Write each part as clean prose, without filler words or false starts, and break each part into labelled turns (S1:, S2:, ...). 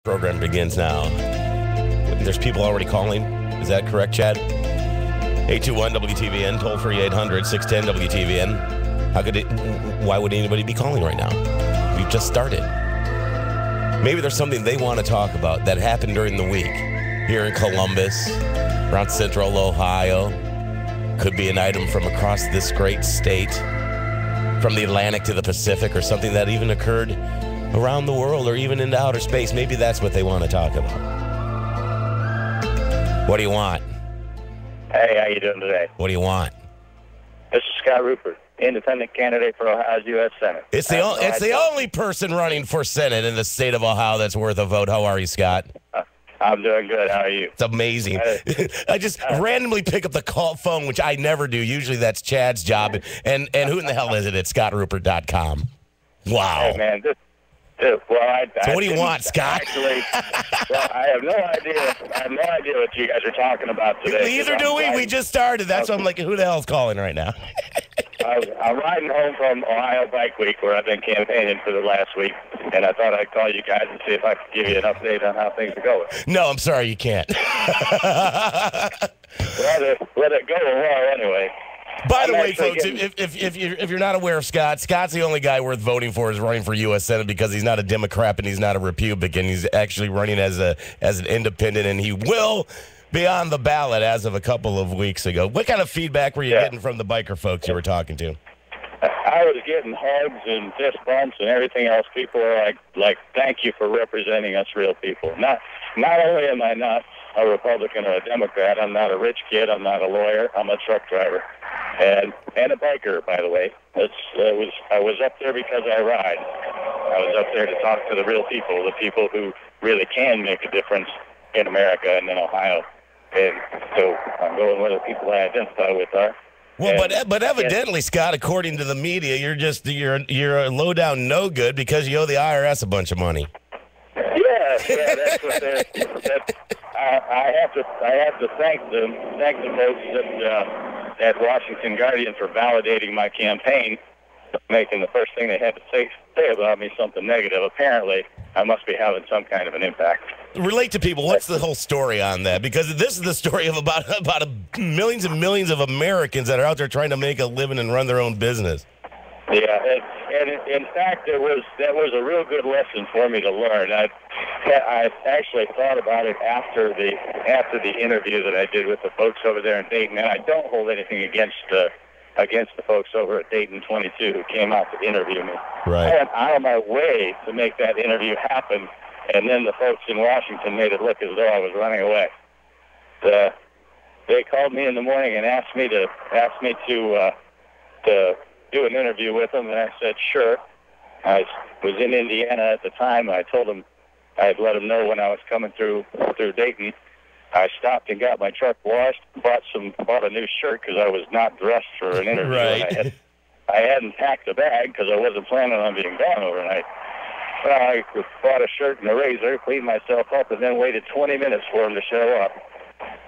S1: Program begins now. There's people already calling. Is that correct, Chad? 821-WTVN, toll-free 800-610-WTVN. Why would anybody be calling right now? We've just started. Maybe there's something they want to talk about that happened during the week here in Columbus, around central Ohio. Could be an item from across this great state, from the Atlantic to the Pacific, or something that even occurred around the world or even into outer space. Maybe that's what they want to talk about. What do you want?
S2: Hey, how you doing today?
S1: What do you want?
S2: This is Scott Rupert, independent candidate for Ohio's U.S. Senate.
S1: It's the only person running for Senate in the state of Ohio that's worth a vote. How are you, Scott?
S2: I'm doing good. How are you?
S1: It's amazing. I just randomly pick up the phone, which I never do. Usually that's Chad's job. And who in the hell is it? It's scottrupert.com. Wow.
S2: Hey, man, so
S1: what do you want, Scott?
S2: Actually, I have no idea. What you guys are talking about today.
S1: Neither do we. We just started. That's why I'm like, who the hell's calling right now?
S2: I'm riding home from Ohio Bike Week, where I've been campaigning for the last week, and I thought I'd call you guys and see if I could give you an update on how things are going.
S1: No, I'm sorry, you can't.
S2: Let it go well anyway.
S1: By the way, folks, if you're not aware of Scott's the only guy worth voting for is running for U.S. Senate because he's not a Democrat and he's not a Republican. He's actually running as an independent, and he will be on the ballot as of a couple of weeks ago. What kind of feedback were you getting from the biker folks you were talking to?
S2: I was getting hugs and fist bumps and everything else. People were like, thank you for representing us real people. Not only am I not a Republican or a Democrat, I'm not a rich kid, I'm not a lawyer, I'm a truck driver. And a biker, by the way. I was up there because I ride. I was up there to talk to the real people, the people who really can make a difference in America and in Ohio. And so I'm going where the people I identify with are.
S1: Well, but evidently, Scott, according to the media, you're a low down no good because you owe the IRS a bunch of money.
S2: Yeah, that's what they're. I have to thank the folks at Washington Guardian for validating my campaign, making the first thing they had to say about me something negative. Apparently, I must be having some kind of an impact.
S1: Relate to people. What's the whole story on that? Because this is the story of about millions and millions of Americans that are out there trying to make a living and run their own business.
S2: Yeah, and in fact, that was a real good lesson for me to learn. I actually thought about it after the interview that I did with the folks over there in Dayton, and I don't hold anything against the folks over at Dayton 22 who came out to interview me.
S1: Right.
S2: I went out of my way to make that interview happen, and then the folks in Washington made it look as though I was running away. They called me in the morning and asked me to do an interview with them, and I said sure. I was in Indiana at the time. I told them I'd let them know when I was coming through Dayton. I stopped and got my truck washed, bought a new shirt because I was not dressed for an interview.
S1: Right.
S2: I hadn't packed a bag because I wasn't planning on being gone overnight. Well, I bought a shirt and a razor, cleaned myself up, and then waited 20 minutes for them to show up.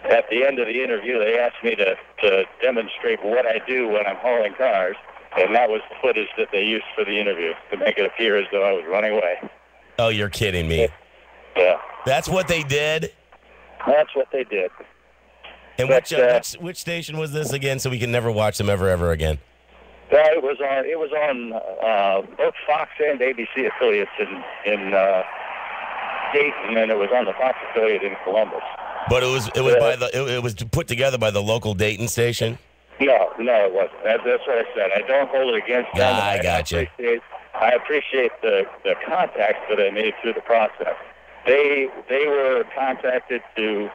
S2: At the end of the interview, they asked me to demonstrate what I do when I'm hauling cars, and that was the footage that they used for the interview to make it appear as though I was running away.
S1: Oh, you're kidding me.
S2: Yeah.
S1: That's what they did?
S2: That's what they did.
S1: And which station was this again, so we can never watch them ever again?
S2: It was on both Fox and ABC affiliates in Dayton, and it was on the Fox affiliate in Columbus.
S1: But it was put together by the local Dayton station?
S2: No, it wasn't. That's what I said. I don't hold it against them.
S1: I got you.
S2: I appreciate the contacts that I made through the process. They were contacted to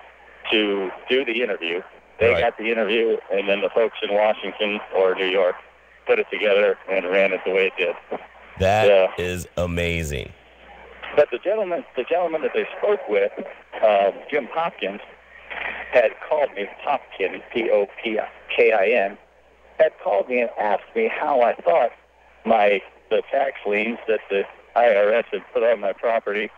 S2: do the interview. They got the interview, and then the folks in Washington or New York put it together and ran it the way it did.
S1: That is amazing.
S2: But the gentleman that they spoke with, Jim Hopkins, had called me, Hopkins, Popkin, had called me and asked me how I thought the tax liens that the IRS had put on my property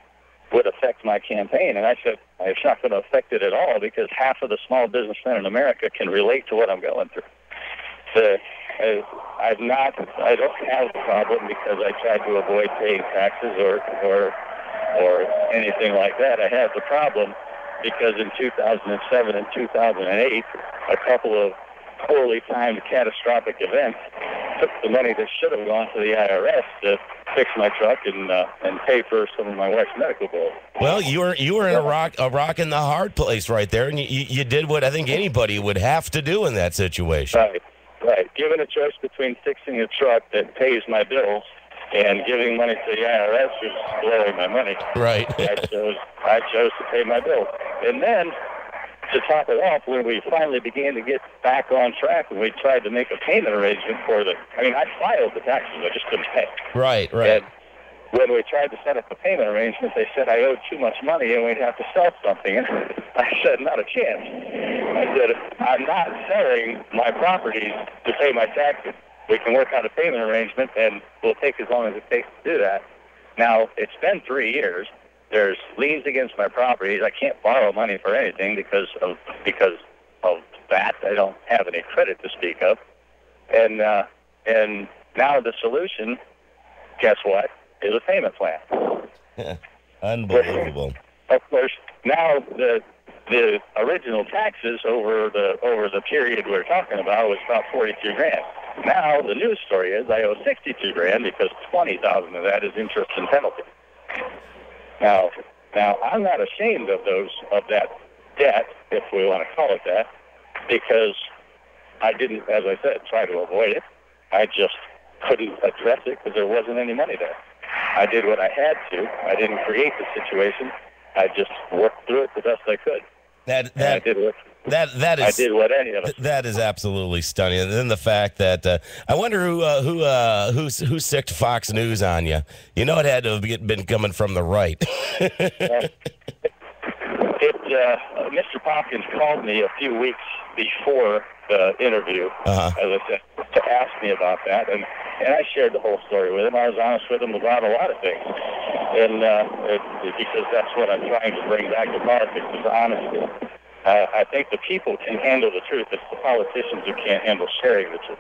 S2: would affect my campaign. And I said, it's not going to affect it at all because half of the small businessmen in America can relate to what I'm going through. I don't have a problem because I tried to avoid paying taxes or anything like that. I had the problem because in 2007 and 2008, a couple of poorly timed catastrophic events took the money that should have gone to the IRS to fix my truck and pay for some of my wife's medical bills.
S1: Well, you were in a rock in the hard place right there, and you did what I think anybody would have to do in that situation.
S2: Right. Given a choice between fixing a truck that pays my bills and giving money to the IRS, who's blowing my money.
S1: Right.
S2: I chose to pay my bills, and then, to top it off, when we finally began to get back on track and we tried to make a payment arrangement I filed the taxes, I just couldn't pay.
S1: Right.
S2: And when we tried to set up a payment arrangement, they said I owed too much money and we'd have to sell something. And I said, not a chance. I said, I'm not selling my properties to pay my taxes. We can work out a payment arrangement and we'll take as long as it takes to do that. Now, it's been 3 years. There's liens against my properties. I can't borrow money for anything because of that. I don't have any credit to speak of. And now the solution, guess what, is a payment plan.
S1: Yeah. Unbelievable.
S2: Of course, now the original taxes over the period we're talking about was about $42,000. Now the news story is I owe $62,000 because $20,000 of that is interest and penalty. Now I'm not ashamed of that debt, if we want to call it that, because I didn't, as I said, try to avoid it. I just couldn't address it because there wasn't any money there. I did what I had to. I didn't create the situation. I just worked through it the best I could. I did what any of us.
S1: That is absolutely stunning. And then the fact that I wonder who sicked Fox News on you. You know, it had to have been coming from the right.
S2: Mr. Popkins called me a few weeks before the interview, as I said, to ask me about that, and I shared the whole story with him. I was honest with him about a lot of things, and because that's what I'm trying to bring back to politics is honesty. I think the people can handle the truth. It's the politicians who can't handle sharing the truth.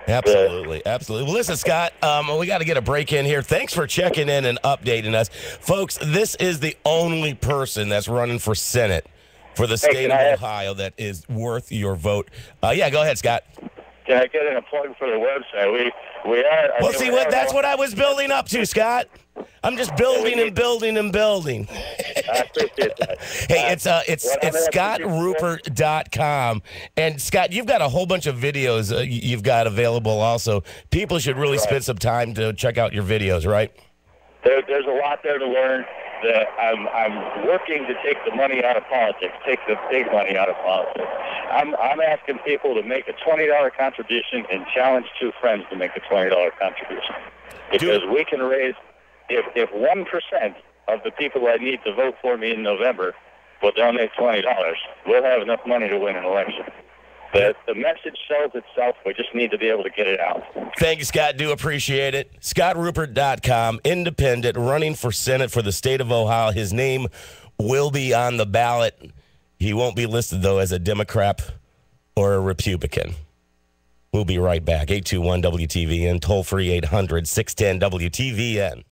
S1: Absolutely. Well, listen, Scott, we got to get a break in here. Thanks for checking in and updating us. Folks, this is the only person that's running for Senate for the state of Ohio that is worth your vote. Yeah, go ahead, Scott.
S2: Can I get in a plug for the website? We are.
S1: Well, see, that's what I was building up to, Scott. I'm just building and building and building.
S2: I appreciate that.
S1: Hey, it's scottrupert.com. And, Scott, you've got a whole bunch of videos you've got available also. People should really spend some time to check out your videos, right?
S2: There's a lot there to learn. I'm working to take the money out of politics, take the big money out of politics. I'm asking people to make a $20 contribution and challenge 2 friends to make a $20 contribution. Because we can raise, if 1% of the people I need to vote for me in November will donate $20, we'll have enough money to win an election. The message sells itself. We just need to be able to get it out.
S1: Thank you, Scott. Do appreciate it. ScottRupert.com, independent, running for Senate for the state of Ohio. His name will be on the ballot. He won't be listed, though, as a Democrat or a Republican. We'll be right back. 821 WTVN, toll free 800-610 WTVN.